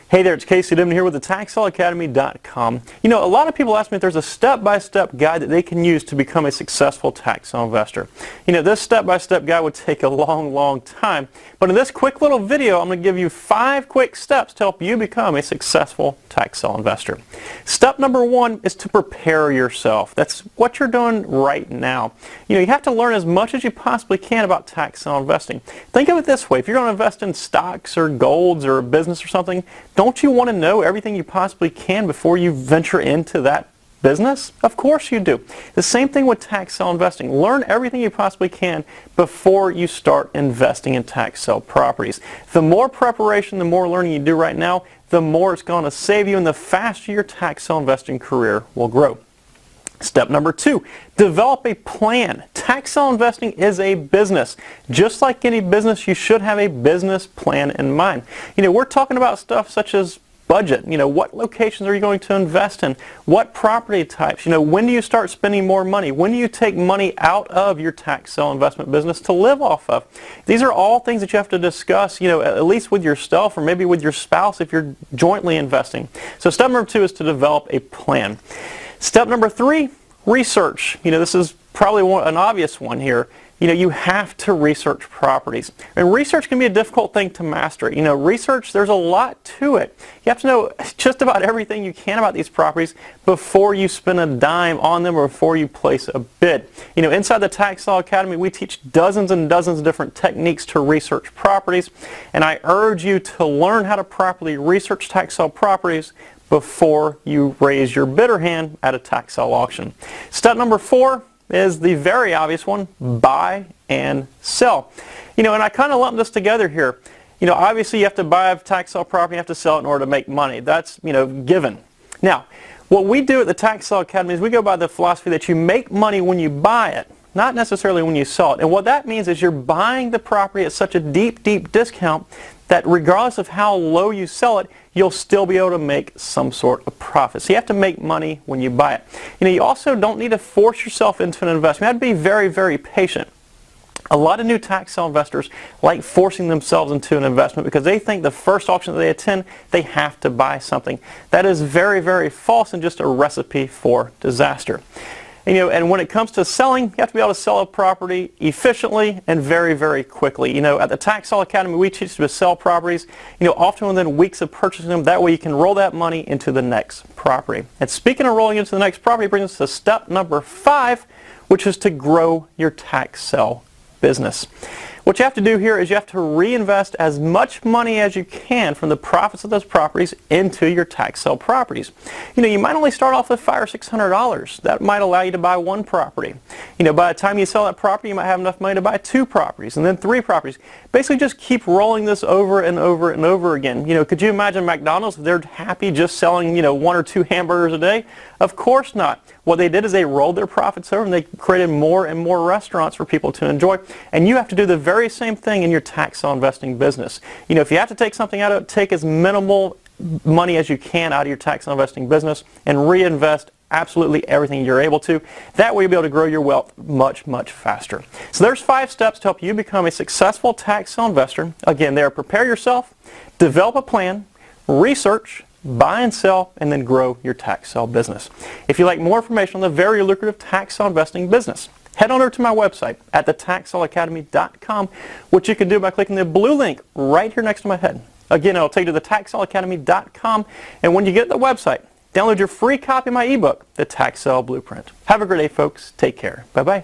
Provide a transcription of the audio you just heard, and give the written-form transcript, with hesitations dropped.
Hey there, it's Casey Dimon here with the TaxSaleAcademy.com. You know, a lot of people ask me if there's a step-by-step guide that they can use to become a successful tax sale investor. You know, this step-by-step guide would take a long time, but in this quick little video, I'm going to give you 5 quick steps to help you become a successful tax sale investor. Step number 1 is to prepare yourself. That's what you're doing right now. You know, you have to learn as much as you possibly can about tax sale investing. Think of it this way: if you're going to invest in stocks or golds or a business or something, don't you want to know everything you possibly can before you venture into that business? Of course you do. The same thing with tax sale investing. Learn everything you possibly can before you start investing in tax sale properties. The more preparation, the more learning you do right now, the more it's going to save you and the faster your tax sale investing career will grow. Step number 2, develop a plan. Tax sale investing is a business. Just like any business, you should have a business plan in mind. You know, we're talking about stuff such as budget. You know, what locations are you going to invest in? What property types? You know, when do you start spending more money? When do you take money out of your tax sale investment business to live off of? These are all things that you have to discuss, you know, at least with yourself or maybe with your spouse if you're jointly investing. So step number 2 is to develop a plan. Step number 3, research. You know, this is probably an obvious one here. You know, you have to research properties. And research can be a difficult thing to master. You know, research, there's a lot to it. You have to know just about everything you can about these properties before you spend a dime on them or before you place a bid. You know, inside the Tax Sale Academy, we teach dozens and dozens of different techniques to research properties. And I urge you to learn how to properly research tax sale properties before you raise your bidder hand at a tax sale auction. Step number 4 is the very obvious one: buy and sell. You know, and I kind of lump this together here. You know, obviously you have to buy a tax sale property, you have to sell it in order to make money. That's, you know, given. Now, what we do at the Tax Sale Academy is we go by the philosophy that you make money when you buy it, not necessarily when you sell it. And what that means is you're buying the property at such a deep discount that regardless of how low you sell it, you'll still be able to make some sort of profit. So you have to make money when you buy it. You know, you also don't need to force yourself into an investment. You have to be very patient. A lot of new tax sale investors like forcing themselves into an investment because they think the first auction that they attend, they have to buy something. That is very false and just a recipe for disaster. You know, and when it comes to selling, you have to be able to sell a property efficiently and very quickly. You know, at the Tax Sale Academy, we teach you to sell properties, you know, often within weeks of purchasing them. That way you can roll that money into the next property. And speaking of rolling into the next property, brings us to step number 5, which is to grow your tax sale business. What you have to do here is you have to reinvest as much money as you can from the profits of those properties into your tax sale properties. You know, you might only start off with $500 or $600. That might allow you to buy 1 property. You know, by the time you sell that property, you might have enough money to buy 2 properties and then 3 properties. Basically, just keep rolling this over and over again. You know, could you imagine McDonald's if they're happy just selling, you know, 1 or 2 hamburgers a day? Of course not. What they did is they rolled their profits over and they created more and more restaurants for people to enjoy. And you have to do the very same thing in your tax sale investing business. You know, if you have to take something out of it, take as minimal money as you can out of your tax sale investing business and reinvest absolutely everything you're able to. That way you'll be able to grow your wealth much faster. So there's 5 steps to help you become a successful tax sale investor. Again, they are: prepare yourself, develop a plan, research, buy and sell, and then grow your tax sale business. If you'd like more information on the very lucrative tax sale investing business, head on over to my website at TheTaxSaleAcademy.com, which you can do by clicking the blue link right here next to my head. Again, it'll take you to TheTaxSaleAcademy.com, and when you get to the website, download your free copy of my ebook, The Tax Sale Blueprint. Have a great day, folks. Take care. Bye-bye.